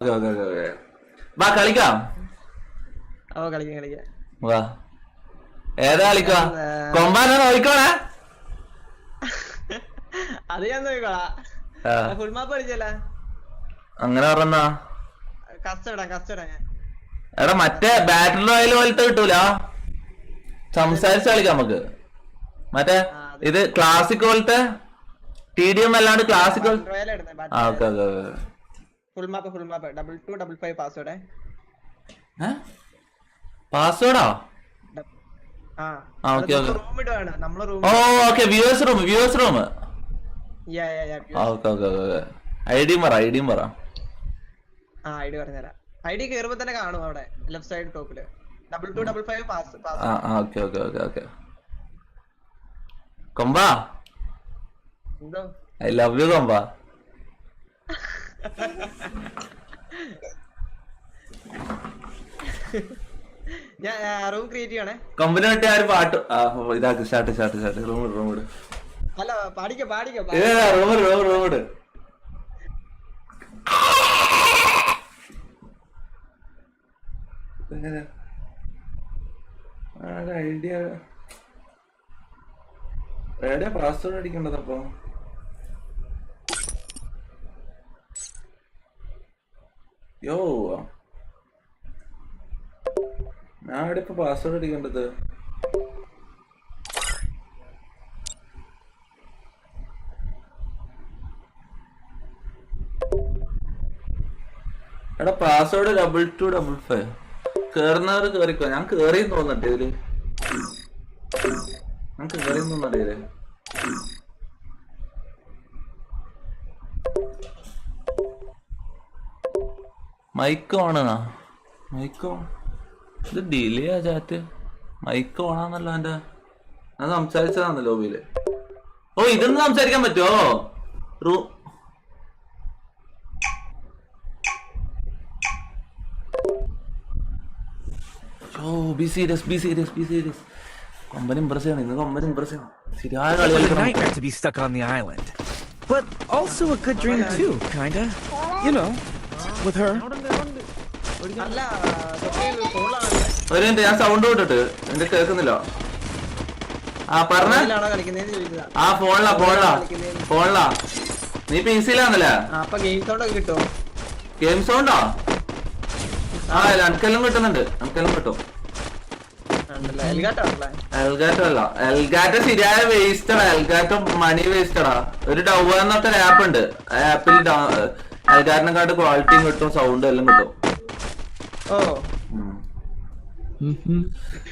വാ കളിക്കാം. വാ ഏതാ കളിക്കാ? കൊമ്പാനോ നോക്കോണേ. അത് ഞാൻ നോക്കോളാ. ഫുൾ മാപ്പ് കളിച്ചല്ല. അങ്ങനെ പറഞ്ഞാ എടാ മറ്റേ ബാറ്റിൽ റോയൽ പോലത്തെ കിട്ടൂല. സംസാരിച്ച് കളിക്കാം നമുക്ക്. മറ്റേ ഇത് ക്ലാസിക് പോലത്തെ TDM അല്ലാണ്ട് ക്ലാസിക്. പാസ്വേഡോ? Viewers room. ഐഡിയും പറ. ഐഡി പറഞ്ഞുതരാം. ഐഡി കേറുമ്പോ തന്നെ കാണും അവിടെ ലെഫ്റ്റ് സൈഡ് ടോപ്പില് 2255 പാസ്. ഓക്കെ. കൊമ്പാ ഐ ലവ് യു കൊമ്പാ. ഞാൻ റൂം ക്രിയേറ്റ് ചെയ്യണേ. കമ്പനി മറ്റേ ആ ഒരു പാട്ട് ഇതാക്ക്. സ്റ്റാർട്ട് റൂം അല്ല പാടിക്കോ റൂം ഐഡിയ എവിടെയാ പാസ്വേഡ് അടിക്കേണ്ടത്? അപ്പൊ ഞാൻ എവിടെ ഇപ്പൊ പാസ്വേഡ് അടിക്കേണ്ടത്? എടാ പാസ്വേഡ് 2255. കേറുന്നവര് കേറിക്കോ. ഞാൻ കേറി തോന്നട്ടെ ഇതില്. ഞാൻ കേറി തോന്നറിയില്ലേ? മൈക്ക് ഓണാ? മൈക്ക് ഇത് ഡിലേ ആ ചാറ്റ്. മൈക്ക് ഓണാന്നല്ലോ എന്റെ. ഞാൻ സംസാരിച്ചതാന്ന് ലോബിയില്. ഇതൊന്നും സംസാരിക്കാൻ പറ്റുമോ? Be serious. Company impress ചെയ്യണം. ശരിയായ കളി കളിക്കണം. Nightmare to be stuck on the island, but also a good dream too, kinda. You know, with her. ഒരു മിനിറ്റ്, ഞാൻ സൗണ്ട് വിട്ടിട്ട് എന്റെ കേൾക്കുന്നില്ല. പറഞ്ഞ ഫോണിലാ. നീ PC-ലാന്നല്ലേ? ഗെയിം സൗണ്ടോ? എനിക്കെല്ലാം കിട്ടുന്നുണ്ട്. കിട്ടും. എൽഗാറ്റോ അല്ല, എൽഗാറ്റോ ശരിയായ വേസ്റ്റടാ. എൽഗാറ്റോ മണി വേസ്റ്റടാ. ഒരു ഡൗ എന്നൊക്കെ ആപ്പ് ഉണ്ട്. ആ ആപ്പിൽ എൽഗാറ്റിനെക്കാട്ട് ക്വാളിറ്റിയും കിട്ടും, സൗണ്ടും എല്ലാം കിട്ടും.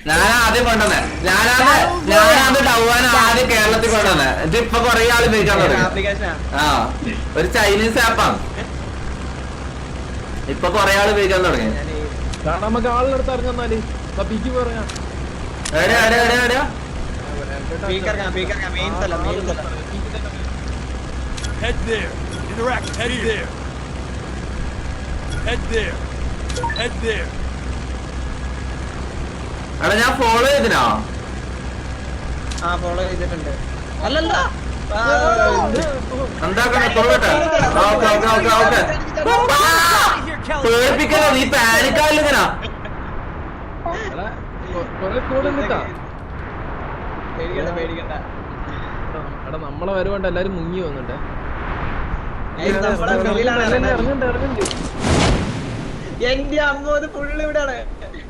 ഞാനാദ്യം കൊണ്ടുവന്നേ. ഞാനത് ഡൗവാണ് ആദ്യം കേരളത്തിൽ കൊണ്ടുവന്നേ. ഇതിപ്പൊ കൊറേ ആള് ഉപയോഗിക്കാൻ തുടങ്ങി. ഒരു ചൈനീസ് ആപ്പാണ്. ഇപ്പൊ കൊറേ ആള് ഉപയോഗിക്കാൻ തുടങ്ങി. നമുക്ക് ആളിനടുത്ത് ഇറങ്ങാല് പറയാം. എടാ ഞാൻ ഫോളോ ചെയ്തിനാ? ഫോളോ ചെയ്തിട്ടുണ്ട്. അല്ലല്ല പേടിപ്പിക്കല്ലോ. നീ പാനിക്കാലിങ്ങനെ. എടാ നമ്മളെ വരവുണ്ട് എല്ലാരും മുങ്ങി വന്നിട്ടേ. എന്റെ അമ്മ ഫുള്ള് ഇവിടെയാണ്.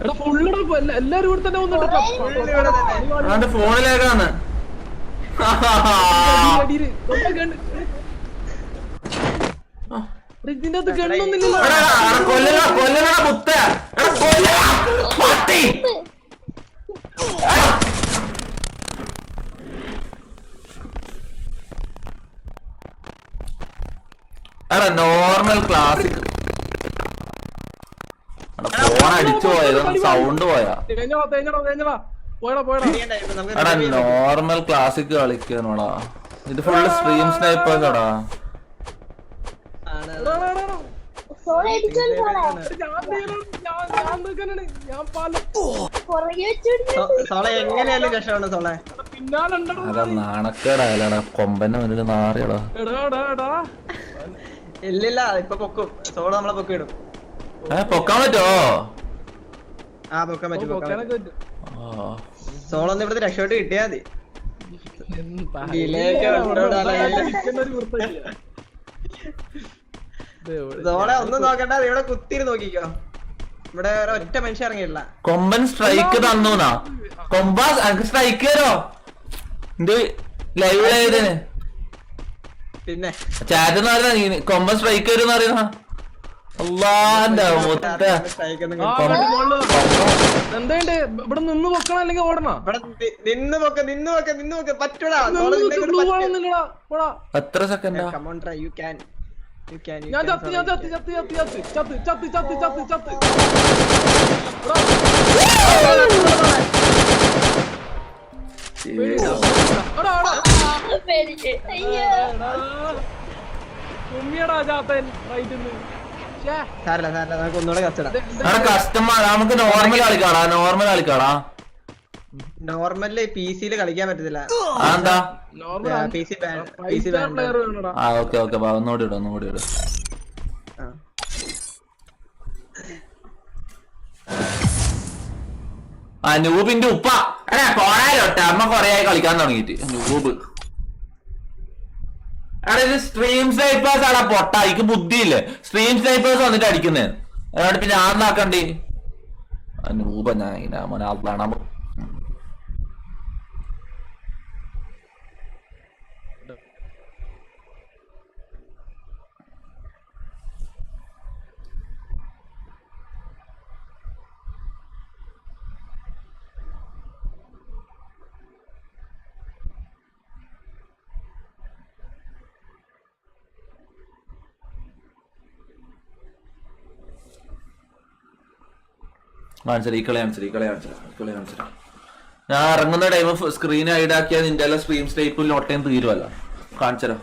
എടാ ഫുള്ള് എല്ലാരും ഇവിടെ തന്നെ വന്നിട്ട് ഫോണിലേക്കാണ്. ഇതിന്റെ അകത്ത് ഗണ്ണൊന്നുമില്ലല്ലോ. നോർമൽ ക്ലാസിക് ഫോൺ അടിച്ചു പോയത്. സൗണ്ട് പോയാ. നോർമൽ ക്ലാസിക് കളിക്കാനോടാ. ഇത് ഫുള്ള് സ്ട്രീം സ്നൈപ്പേഴ്സാടാ. അതാ നാണക്കേടായാലടാ. കൊമ്പന്റെ മുന്നിൽ നാറിയടാ. ഇല്ലില്ല, ഇപ്പൊ പൊക്കും. സോള് നമ്മളെ പൊക്കിടും. പൊക്കാൻ പറ്റോ? ആ പൊക്കാൻ പറ്റും പൊക്കാനൊക്കെ പറ്റും. സോളൊന്നും ഇവിടുത്തെ രക്ഷപ്പെട്ട് കിട്ടിയാ മതി. സോളെ ഒന്നും നോക്കണ്ട, ഇവിടെ കുത്തിരി നോക്കിക്കോ. ഇവിടെ ഒറ്റ മനുഷ്യൻ ഇറങ്ങിയില്ല. കൊമ്പൻ സ്ട്രൈക്ക് തന്നൂന്നാ? കൊമ്പ സ്ട്രൈക്ക് തരോ? എന്ത് ലൈവിലായതിന് പിന്നെ ചാറ്റ് എന്ന് കൊമ്പൻ സ്ട്രൈക്ക് വരും അറിയുന്ന അള്ളാന്റെ മുത്ത. എന്താണ്ട് ഇവിടെ നിന്ന് പൊക്കണം അല്ലെങ്കിൽ ഓടണോ? നിന്ന് പറ്റൂടാ. എത്ര സെക്കൻഡാ? ഞാൻ ചത്ത് ഞാൻ ചത്ത് ചത്ത് ചത്ത് ചത്ത് ചത്ത് ചത്ത് ചത്ത് ചത്ത് ചത്ത് ഉമ്മിയടാ ചാത്തൻ റൈറ്റിന്ന്. നമുക്ക് ഒന്നുകൂടെ കച്ചടാ. കസ്റ്റമർ നമുക്ക് നോർമൽ കളിക്കാടാ. നോർമല് PC-ല് കളിക്കാൻ പറ്റത്തില്ല. എന്താ? PC പ്ലെയർ വേണോടാ. ഓക്കെ ഒന്നുകൂടി ഇടും. നൂബിന്റെ ഉപ്പ കൊറേലോട്ടെ അമ്മ കൊറേ കളിക്കാൻ തുടങ്ങിട്ട്. നൂബ് ഇത് സ്ട്രീം സ്നൈപ്പേഴ്സ് ആടാ പൊട്ട. എനിക്ക് ബുദ്ധിയില്ലേ? സ്ട്രീം സ്നൈപ്പേഴ്സ് വന്നിട്ട് അടിക്കുന്നേ. അതുകൊണ്ട് പിന്നെ ഞാൻ നാക്കണ്ടി നൂബ. ഞാൻ മോനെ അതാണ്. ഈ കളി ഞാൻ ഇറങ്ങുന്ന ടൈം സ്ക്രീൻ ഐഡാക്കിയാൽ നിന്റെ എല്ലാം stream സ്റ്റേപ്പിൽ ഒട്ടയും തീരുമല്ല. കാണിച്ചരോ?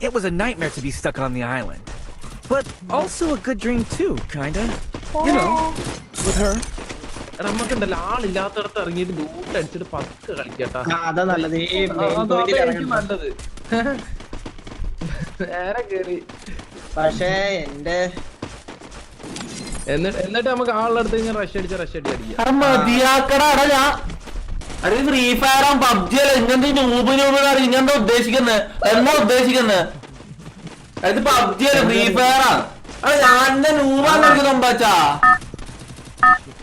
It was a nightmare to be stuck on the island, but also a good dream too, kinda. You know, with her. നമുക്കുണ്ടല്ലോ ആളില്ലാത്തടത്ത് ഇറങ്ങിയിട്ട് ലൂട്ട് അടിച്ചിട്ട് പത്ത് കളിക്കട്ടാ. അതാ നല്ലത്. നല്ലത് നേരെ കേറി. പക്ഷേ എന്റെ എന്നിട്ട് നമുക്ക് ആളുടെ ഇങ്ങനെ റഷ് അടിച്ച് അടിക്കാം. മതിയാക്കടാ. അതെ ഫ്രീ ഫയർ ആവും പബ്ജി അല്ല. ഇങ്ങനത്തെ നൂബ് ഇങ്ങനെന്താ ഉദ്ദേശിക്കുന്നത്? എന്താ ഉദ്ദേശിക്കുന്നത്? അത് പബ്ജി അല്ല ഫ്രീ ഫയർ ആണ്. ഞാൻ നൂബാന്ന് എനിക്ക് നോമ്പാച്ചാ.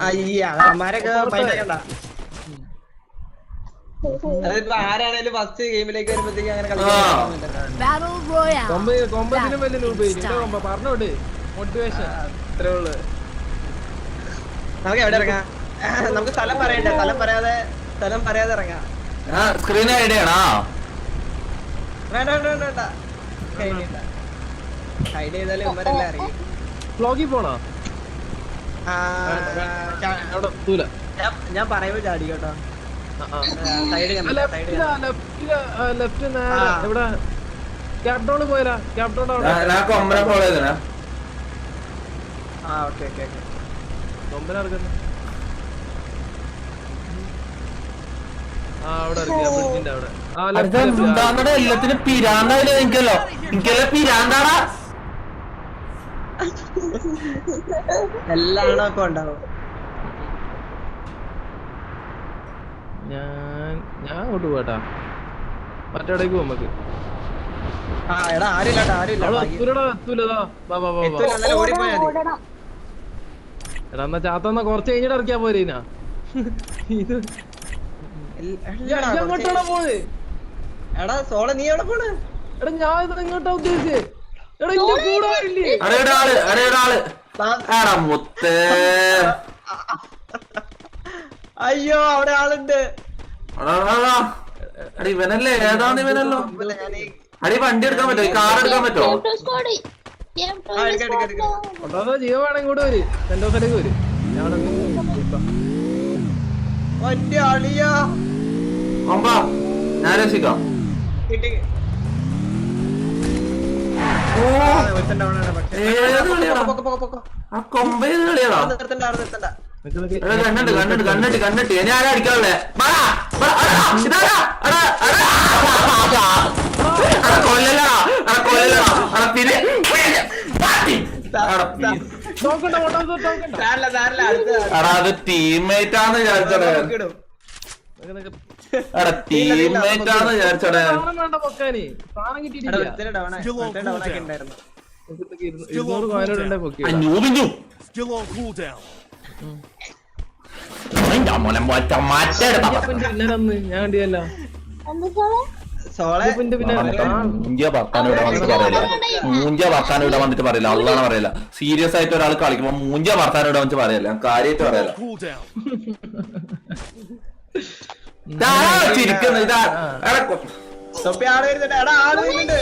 അയ്യമാരൊക്കെ അതിപ്പോ ആരാണേലും ഫസ്റ്റ് ഗെയിമിലേക്ക് വരുമ്പോഴത്തേക്ക് അങ്ങനെ കൊമ്പത്തിനും വലിയ നൂബ് പറഞ്ഞോട്ട് മോട്ടിവേഷൻ ഇത്രേ ഉള്ളു. നമുക്ക് എവിടെ ഇറങ്ങാം? നമുക്ക് സ്ഥലം പറയണ്ടേ? സ്ഥലം പറയാതെ ഇറങ്ങാം. സ്ക്രീൻ ഐഡിയ ആണോ? വേണ്ട ഹൈഡ് ചെയ്താലും ഇവരെല്ലാം അറിയും. വ്ലോഗിൽ പോണോ? ഞാൻ പറയുമ്പോ ചാടി കേട്ടോ. ലെഫ്റ്റ് നേരെ ഇവിടെ ക്യാപ്റ്റോണ് പോയരാ. ക്യാപ്റ്റോൺ കൊമ്പന ഇറക്കുന്നു. എല്ലാത്തിനും പിരാന്താവില്ല. എനിക്കല്ലോ പിരാന്താടാ. എല്ലാണൊക്കെ ഉണ്ടാവും. ഞാൻ അങ്ങോട്ട് പോട്ടാ. മറ്റേടേക്ക് പോകും നമുക്ക്. എടാ എന്നാ ചാത്തന്നാ കൊറച്ച് കഴിഞ്ഞിട്ട് ഇറക്കിയാ പോരേനാ. ഇത് എങ്ങോട്ടാണ് പോണത്? എടാ സോള നീ എവിടെ പോണ്? എടാ ഞാൻ ഇത് എങ്ങോട്ടാ ഉദ്ദേശിച്ചേ? എടാ ഇന്റെ കൂടെ ആരില്ലേ? അയ്യോ അവിടെ ആളുണ്ട്. ഇവനല്ലേ? ഏതാണ് ഇവനല്ലോ? അടി വണ്ടി എടുക്കാൻ പറ്റോ? കാർ എടുക്കാൻ പറ്റോ? ജീവ വേണം ഇങ്ങോട്ട് വരും. 2 ദിവസത്തേക്ക് വരും. ഒറ്റ അളിയാ കൊമ്പ ഞാൻ രക്ഷിക്കാം. കിട്ടി. ഓ ഒരുത്തൻ down ആണ് പക്ഷേ. ഏത് കളിയാടാ? പൊക്കോ. ആ കൊമ്പ ഏത് കളിയാടാ? അവിടെ നിർത്തണ്ട. കണ്ടിട്ട് ഇനി ആരാ അടിക്കാനുള്ളേ? സാരില്ല, അടുത്ത അത് ടീംമേറ്റ് ആന്ന് വിചാരിച്ചടേ. ഇടും. ടീംമേറ്റ് ആന്ന് വിചാരിച്ചടേ. വേണ്ട പൊക്കാന് സാധനം എടാ, കിട്ടിയിട്ടില്ല. ഒരുത്തന് down ആക്കി ഉണ്ടായിരുന്നു. 200 കോയിനോടെ പൊക്കി. Still on cooldown. പിന്നന്ന് ഞാൻ കണ്ടിയല്ല. സോളെ മൂഞ്ചിയ ഭർത്താൻ ഇവിടെ വന്നിട്ട് പറയില്ല. അള്ളാണ് പറയില്ല. സീരിയസ് ആയിട്ട് ഒരാൾ കളിക്കുമ്പോ മൂഞ്ചിയ ഭർത്താൻ ഇവിടെ വന്നിട്ട് പറയല്ല. കാര്യമായിട്ട് പറയല്ല. Cooldown. ചിരിക്കുന്നു ഇതാ. തൊപ്പി ആള് വരുന്നുണ്ട്. എടാ ആള് വരുന്നുണ്ട്.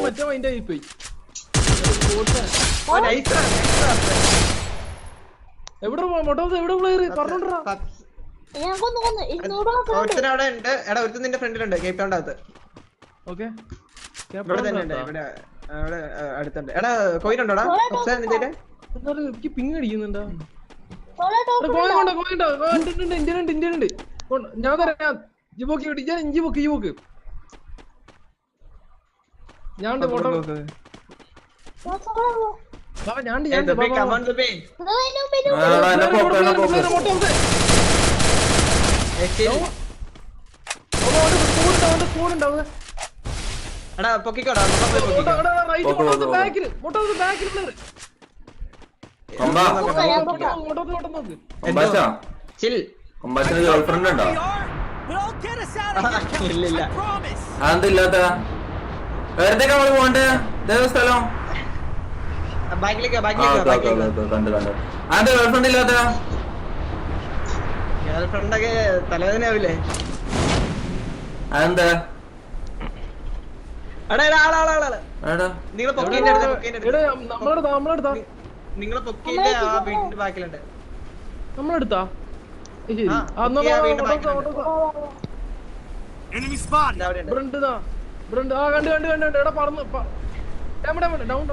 മറ്റേ മൈൻഡ് ആയി പോയി. എവിടെ പ്ലെയർ പറഞ്ഞോണ്ടാ. ഒരുത്തൻ അവിടെ ഉണ്ട്. എടാ ഒരുത്തൻ നിന്റെ ഫ്രണ്ടിലുണ്ട്. കേപ്പ് ടൗണിന്റെ അകത്ത്. ഓക്കെ ഇവിടെ തന്നെ ഉണ്ട്. ഇവിടെ അവിടെ അടുത്തുണ്ട്. എടാ കോയിൻ ഉണ്ടോടാ? നിന്റെ എനിക്ക് പിങ് അടിക്കുന്നുണ്ടോ? ഇന്ത്യനുണ്ട്. ഞാൻ തരാം. ഇഞ്ചി പൊക്ക്. ഞാൻ എടാ പൊക്കിക്കോടാ. ചിൽ. കൊമ്പാച്ചന് ഗേൾഫ്രണ്ട് ഉണ്ടോ? But I'll get us out of here, ഇല്ല, ഇല്ല. I promise. അതെന്തില്ലാത്ത വേറെ നമ്മള് പോണ്ട് സ്ഥലം? ബാക്കിലേക്ക് കണ്ടു അതെന്താ ഗേൾഫ്രണ്ട് ഇല്ലാത്ത? ഗേൾഫ്രണ്ടൊക്കെ തലവേദനയാവില്ലേ? അതെന്താ? എടാ ആളാളാളാള് എടാ നിങ്ങളെ പൊക്കിന്റെ നമ്മളെടുത്താ നിങ്ങളെ പൊക്കിന്റെ ആ വീടിന്റെ ബാക്കിലുണ്ട്. നമ്മളെടുത്താ ശരി. Enemy spotted. അവിടെ ഉണ്ട്. കണ്ട് എടാ പറന്ന് ഡൗൺ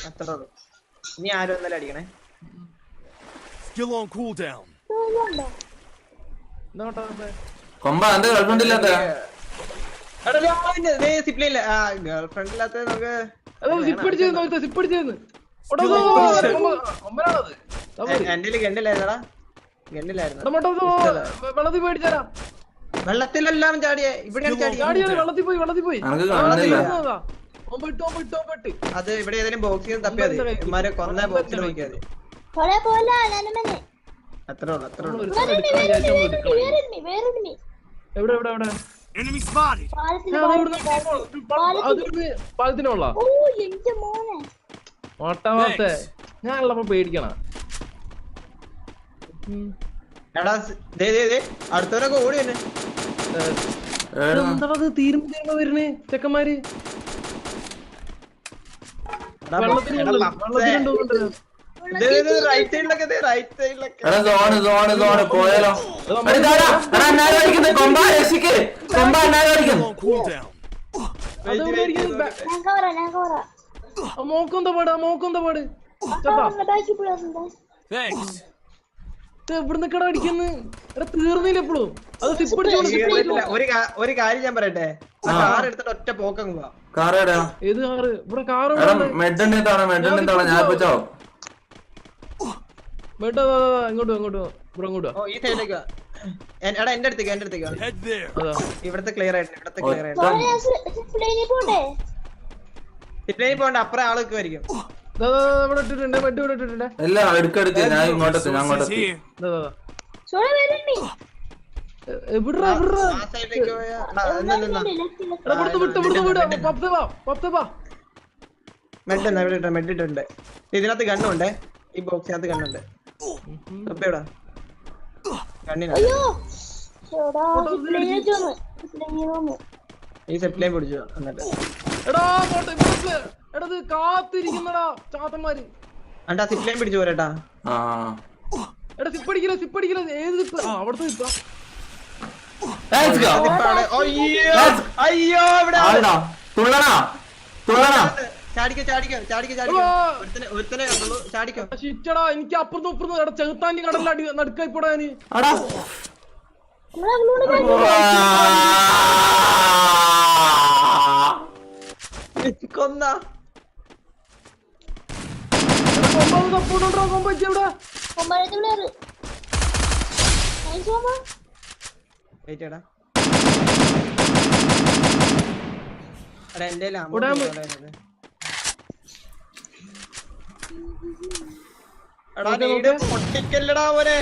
അത്രേ ഉള്ളൂ. ഇനി ആരും ഒന്നല്ല അടിക്കണേ. Still on cooldown. കൊമ്പ എന്താ ഗേൾഫ്രണ്ട് ഇല്ലാത്ത? സിപ്ലില്ല. ഗേൾഫ്രണ്ട് ഇല്ലാത്ത നമുക്ക് സിപ്പടിച്ചേന്ന് എന്റെ ഗണ്ടിലായിരുന്നടാ. ഗണ്ടിലായിരുന്നു. വെള്ളത്തിൽ പേടിച്ചാരാ. വെള്ളത്തിലെല്ലാം ചാടിയേ. ഇവിടെയാണ് ചാടിയത്. വെള്ളത്തിൽ പോയി നമുക്ക് കാണുന്നില്ല. അത് ഇവിടെ ഏതെങ്കിലും ബോക്സിൽ തപ്പിയാ മതി. ഇമാരെ കൊന്ന ബോക്സിൽ നോക്കിയാ മതി. അത്രേ ഉള്ളൂ. എവിടെ Enemy spotted. പാലത്തിനുള്ള ഓട്ടവാർത്ത ഞാൻ ഉള്ളപ്പോ പേടിക്കണ. എടാ അടുത്തവരൊക്കെ ഓടി തന്നെ. എന്താ തീരുമ്പോ വരുന്നേ ചെക്കന്മാര്? റൈറ്റ് സൈഡിലൊക്കെ എടാ സോണ് പോയാലോ? കൊമ്പ രക്ഷിക്ക്. കൊമ്പ അടിക്കുന്നു. On cooldown. മോക്കെന്താ പാട് Thanks. എവിടെ നിക്കടാ അടിക്കുന്നു? തീർന്നില്ല എപ്പോഴും. അത് ഒരു കാര്യം ഞാൻ പറയട്ടെ. കാർ എടുത്തിട്ട് ഒറ്റ പോക്കങ്ങ് പോവാ. കാറേടാ? ഏത് കാറ്? ഇവിടെ കാറ് മെഡ്ഡൻ ഞാൻ വെച്ചോ. ഇങ്ങോട്ട് ഓ ഈ സൈഡിലേക്ക്. എടാ എന്റെ അടുത്തേക്ക്. Head there. ഇവിടത്തെ ക്ലിയർ ആയിട്ട്. സിപ്ലൈനിൽ പോകണ്ട. അപ്പുറം ആളൊക്കെ ആയിരിക്കും. ഇല്ല എടുക്കെടുക്ക്. ഞാൻ ഇങ്ങോട്ടെത്തി. Here. ആ സൈഡിലേക്ക് പോയാ മെഡിട്ടുണ്ട്. ഇതിനകത്ത് ഗണ്ണുണ്ട്. ഈ ബോക്സിനകത്ത് ഗണ്ണുണ്ട്. എവിടാ ഗണ്ണിനാ? ഈ സെപ്ലൈൻ പിടിച്ചു. എന്നിട്ട് കാത്തിരിക്കുന്നടാ ചാത്തന്മാര്. അണ്ടാ സിപ്ലൈൻ പിടിച്ചു പോരട്ടാ. ആ എടാ സിപ്പടിക്കില്ല ഏത് സിപ്പ്? ആ അവിടുത്തെ സിപ്പാ. Let's go. അയ്യോ ഇവിടെ ആടാ തുള്ളണ ചാടിക്കോ ഒരുത്തനെ കണ്ടുള്ളൂ. ചാടിക്കോ. ഷിറ്റടാ എനിക്ക് അപ്പുറത്തും ഇപ്പുറത്തും എടാ ചെകുത്താന്റെ കടലിൽ നടുക്കായിപ്പോടാന്. അടാ കൊന്ന കൊമ്പ എവിടെ? വെയിറ്റ് ചെയ്യടാ. എടാ എന്റെ പൊട്ടിക്കല്ലടാ മോനെ.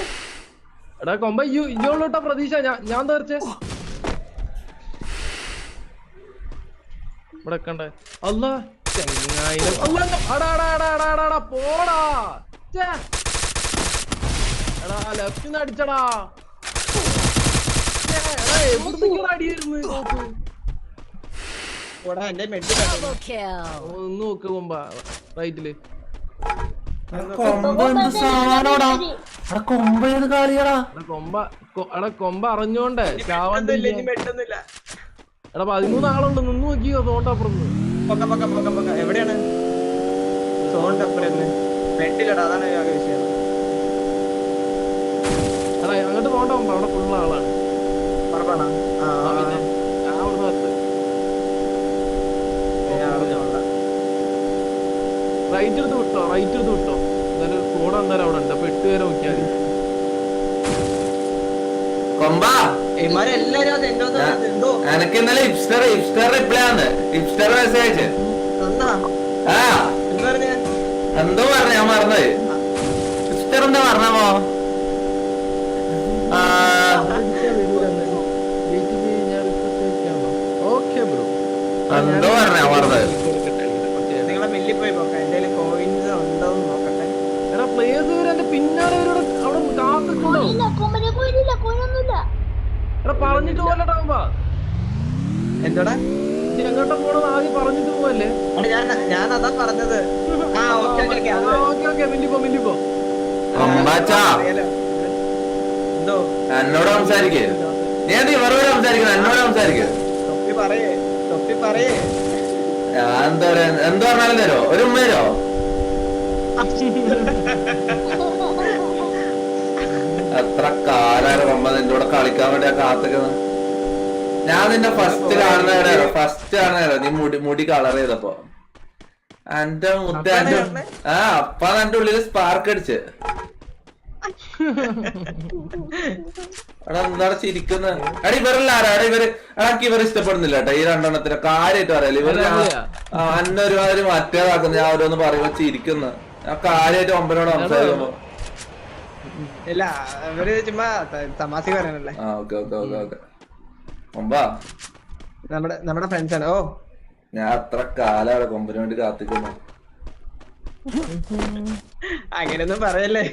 എടാ കൊമ്പ ഇയ്യോട്ടാ പ്രതീക്ഷ. ഞാൻ തീർച്ചേ ഇവിടെ കണ്ടേ. അല്ല പോടാ. എടാ ലെഫ്റ്റിന്ന് അടിച്ചടാ. അടിയായിരുന്നു എന്റെ മെഡ് ഒന്ന് നോക്ക് കൊമ്പ റൈറ്റില്. കൊമ്പ ഏത് കാളിയാടാ? കൊമ്പ അറിഞ്ഞോണ്ടേ മെഡൊന്നുമില്ല. എടാ 13 ആളുണ്ട്. നിന്ന് നോക്കിയോ തോട്ടപ്പുറത്ത്. എവിടെയാണ് മെഡിലടാ? അതാണ് വിഷയം. എടാ അങ്ങോട്ട് തോണ്ട കൊമ്പ അവിടെ ഫുള്ള ആളാണ്. ഞാൻ അവിടെ റൈറ്റ് എടുത്ത് വിട്ടോ എന്തായാലും കൂടെ എന്തായാലും അവിടെ ഉണ്ട്. അപ്പൊ 8 പേരെ നോക്കിയാൽ കൊമ്പാ എനക്ക് ഇന്നലെ ഹിപ്സ്റ്റർ റിപ്ലൈ ആണ്. ഹിപ്സ്റ്റർ മെസ്സേജ് എന്തോ പറഞ്ഞ ഞാൻ മറന്നത്. ഹിപ്സ്റ്റർ എന്താ പറഞ്ഞമോ? എന്തോ പറഞ്ഞ മറന്നത്. നിങ്ങളെ മില്ലിൽ പോയി നോക്കാം. എന്റെ കോയിൻസ് ഉണ്ടോന്ന് നോക്കട്ടെ. എടാ പ്ലേയേഴ്സ് എന്റെ പിന്നാലെ അവിടെ കാത്തിട്ടുണ്ടോ? എടാ പറഞ്ഞിട്ട് പോലട്ടാ. എന്തോടാ എങ്ങോട്ടാ പോണെന്ന് ആദ്യം പറഞ്ഞിട്ട് പോവല്ലേ? ഞാൻ അതാ പറഞ്ഞത്. മില്ലിപ്പോ എന്തോ എന്നോട് സംസാരിക്കേ. ഞാൻ ഇവരോട് സംസാരിക്കണം. എന്നോട് സംസാരിക്കേ. തൊപ്പി പറയേ. ഞാൻ എന്താ പറയാ? എന്ത് പറഞ്ഞാലും തരോ? ഒരു ഉമ്മ തരോ? എത്ര കാലാണ് കൊമ്പ നിന്റെ കൂടെ കളിക്കാൻ വേണ്ടി കാത്തിക്കുന്നത്. ഞാൻ നിന്നെ ഫസ്റ്റ് കാണുന്ന നീ മുടി കളർ ചെയ്തപ്പോ എന്റെ മുദ്ദ അപ്പ എന്റെ ഉള്ളില് സ്പാർക്ക് അടിച്ച്. എടാ എന്താണ് ചിരിക്കുന്നത്? എടാ ഇവരല്ല ആരാ ഇവര്? എടാക്ക് ഇവർ ഇഷ്ടപ്പെടുന്നില്ല കേട്ടോ ഈ രണ്ടെണ്ണത്തിന്. കാര്യമായിട്ട് പറയല്ല ഇവര്. എന്നെ ഒരുമാതിരി മറ്റേതാക്കുന്നു. ഞാൻ ഓരോന്ന് പറയുമ്പോ ചിരിക്കുന്നു. ഞാൻ കാര്യമായിട്ട് ഒമ്പനോട് സംസാരിക്കുമ്പോ ഇല്ല അവര് ചുമ്മാ തമാശ പറയാനല്ലേ. കൊമ്പാ നമ്മുടെ ഫ്രണ്ട്സ് ആണ്. ഓ ഞാൻ അത്ര കാലാണ് കൊമ്പിന് വേണ്ടി കാത്തിക്കുന്നു. അങ്ങനെയൊന്നും പറയല്ലേ.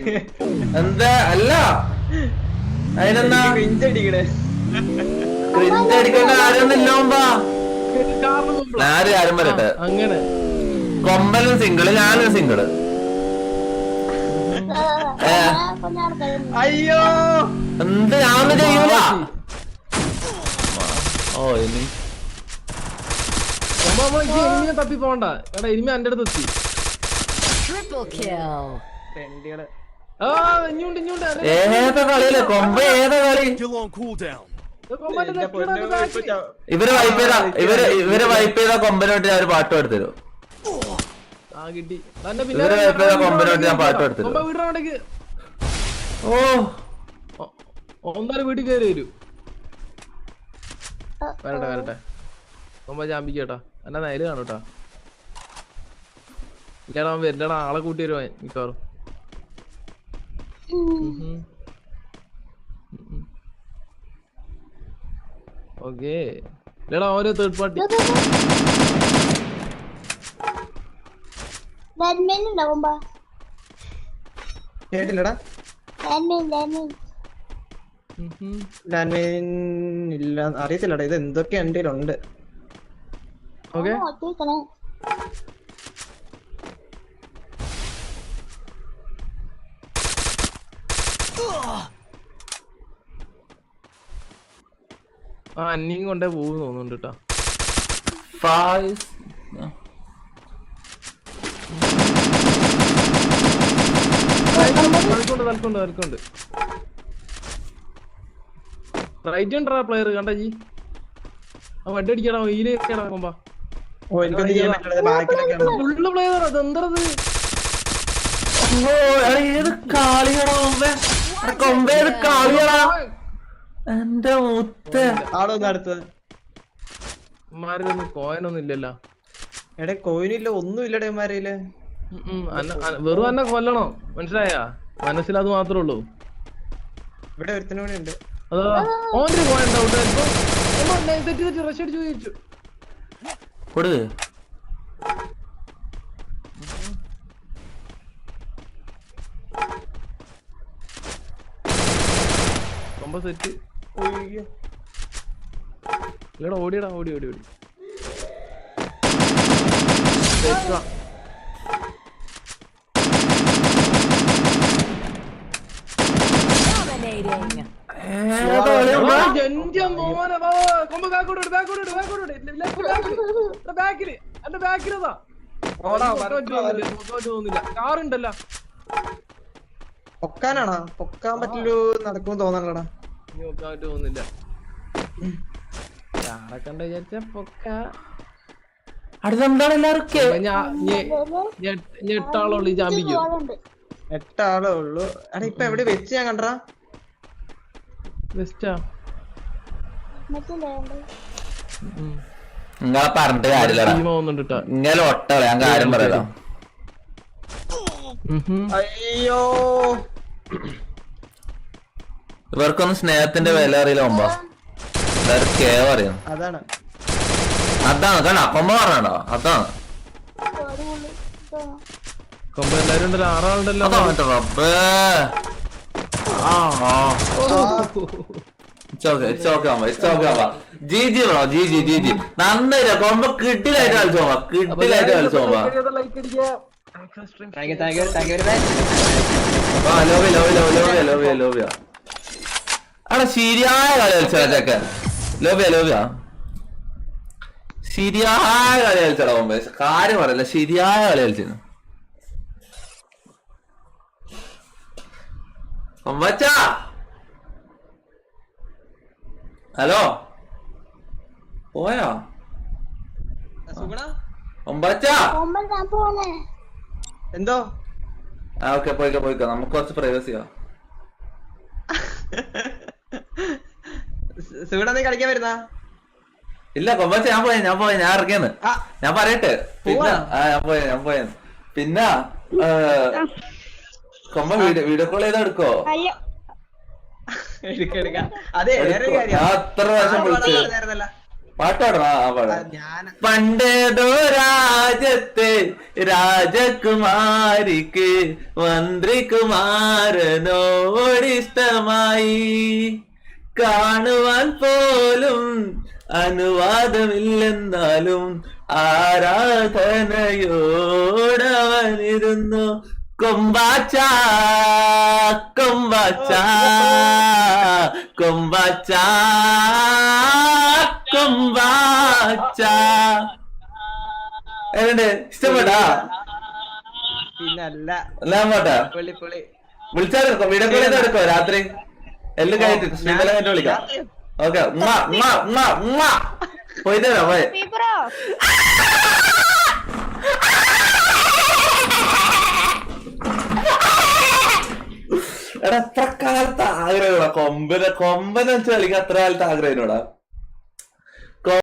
എന്താ അല്ല അതിനെന്താ പിഞ്ചടിക്കണേ. ക്രിഞ്ചടിക്കേണ്ട കാര്യമൊന്നുമില്ല കൊമ്പാ. ആരും പറയട്ടെ. അങ്ങനെ കൊമ്പനും സിംഗിള് ഞാനും സിംഗിള്. അയ്യോ എന്ത് ഞാനൊന്നും ചെയ്യൂല. ഓ ഇനി എനിമിനെ തപ്പി പോണ്ട. എടാ എനിമി എന്റെ അടുത്ത് എത്തി. ഏതാ കളിയല്ലേ കൊമ്പ? ഏതാ കളി? Still on cooldown. ഇവര് വൈപ്പ് ചെയ്ത കൊമ്പനോട്ട് ഞാൻ ഒരു പാട്ട് എടുത്തരും. ഇവര് വൈപ്പ് ചെയ്ത കൊമ്പനോട്ട് ഞാൻ പാട്ട് എടുത്തരും. ഓ ഒന്നര വീട്ടിൽ കയറി വരൂ. വരട്ടെ കൊമ്പ ചാമ്പിക്കട്ടാ. എന്റെ നേര് കാണൂട്ടാ. ഇല്ലടാ അവൻ വരില്ലടാ. ആളെ കൂട്ടി വരുവാ മിക്കവാറും. ഓക്കേ ഇല്ലടാ ഓരോ തേർഡ് പാർട്ടി. കേട്ടില്ലടാ. ഇല്ല അറിയത്തില്ലടാ. ഇത് എന്തൊക്കെ എന്റെ ഉണ്ട്. ഓക്കെ ആ അന്നിയും കൊണ്ടേ പോകും തോന്നുന്നുണ്ട് കേട്ടോ. തൽക്കൊണ്ട് റൈറ്റ് ഉണ്ടാ പ്ലെയർ കണ്ട ജി ആ വണ്ടി അടിക്കടാ ഈലേക്കുമ്പോ ഓ എനിക്കൊന്നും ചെയ്യാൻ പറ്റില്ല ബാക്കിലൊക്കെയാണ് ഫുള്ള് പ്ലെയർ അതെന്തത് ഏത് കാളിയാണോ കൊമ്പേത് കാളിയാടാ എന്റെ മുത്ത. ആളൊന്നും അടുത്തത് മാരിലൊന്നും കോയിനൊന്നും ഇല്ലല്ലോ. എടെ കോയിനില്ല ഒന്നും ഇല്ലടേ മാരയില്. വെറും എന്നെ കൊല്ലണോ മനസ്സിലായ മനസ്സിൽ അത് മാത്രമേ ഉള്ളൂ. ഇവിടെ ഒരുത്തനും കൂടി ഉണ്ട്. അതാ ഓന്റെ കോയിൻ ഡൗട്ട് തെറ്റി റഷ് അടിച്ചു ചോദിച്ചു കൊടു സെറ്റ് ഇല്ലടാ ഓടിയടാ ഓടി കാറുണ്ടല്ലോ പൊക്കാനാണോ? പൊക്കാൻ പറ്റുള്ളൂ നടക്കുമെന്ന് തോന്നണടാ. തോന്നുന്നില്ല കാറൊക്കെ വിചാരിച്ച പൊക്ക അടുത്തെന്താണ് എല്ലാവർക്കും ഞെട്ടാളുള്ളൂ ചാമ്പിക്കും. 8 ആളേ ഉള്ളൂ. എടാ ഇപ്പൊ എവിടെ വെച്ച് ഞാൻ കണ്ടറാ ബെസ്റ്റാ നിങ്ങളെ പറഞ്ഞിട്ട് കാര്യമില്ലടാ. ഇങ്ങനെ ഒട്ട ഞാൻ കാര്യം പറയാലോ. അയ്യോ ഇവർക്കൊന്നും സ്നേഹത്തിന്റെ വില അറിയില്ല. മുമ്പോ എല്ലാവരും കേവ് അറിയാം. അതാണ് കാണാ കൊമ്പ പറഞ്ഞോ അതാണ് കൊമ്പ എല്ലാരും ഉണ്ടല്ലോ 6 ആളുണ്ടല്ലോ. റബ്ബേ നന്നായി കൊമ്പ കിട്ടിലായിട്ട് കളിച്ചോ കിട്ടിലായിട്ട് കളിച്ചോ. ലോബിയ അവിടെ ശരിയായ കളി കളിച്ചൊക്കെ ലോബിയ ശരിയായ കളി കളിച്ചടാ കൊമ്പ. കാര്യം പറയല്ല ശരിയായ കളി കളിച്ചിരുന്നു കൊമ്പച്ചാ. ഹലോ പോയാ കൊമ്പച്ചാ? എന്തോ ആ ഓക്കെ പോയിക്കോ നമുക്ക് കുറച്ച് പ്രൈവസിയാ. സുഗുണ നീ കളിക്കാൻ വരുന്ന? ഇല്ല കൊമ്പച്ച ഞാൻ ഇറങ്ങിയെന്ന് ഞാൻ പറയട്ടെ. പിന്നെ ഞാൻ പോയെന്ന് പിന്നെ കൊമ്പ വീഡിയോ കോൾ ചെയ്താ എടുക്കോ? അതെ വേറെ കാര്യം ഞാൻ എത്ര പ്രാവശ്യം വിളിച്ചു പാട്ടാടാ. പണ്ടേതോ രാജത്തെ രാജകുമാരിക്ക് മന്ത്രികുമാരനോടിഷ്ടമായി കാണുവാൻ പോലും അനുവാദമില്ലെന്നാലും ആരാധനയോടവനിരുന്നു. കൊമ്പാച്ച കൊമ്പാച്ച കൊമ്പാച്ച കൊമ്പാച്ച എങ്ങനെ ഇഷ്ടപ്പെട്ടാ? പിന്നല്ല എല്ലാം പോട്ടെ. വിളിച്ചാലെടുക്കോ വീഡിയോ കോൾ ചെയ്ത് എടുക്കോ രാത്രി എല്ലാം കഴിഞ്ഞിട്ട് സ്ട്രീമെല്ലാം കഴിഞ്ഞിട്ട് വിളിക്കാം. ഓക്കെ പോയി തരാം പോയി. എടാ എത്ര കാലത്ത് ആഗ്രഹം കൊമ്പനെ വെച്ച് കളിക്കാൻ എത്ര കാലത്ത് ആഗ്രഹം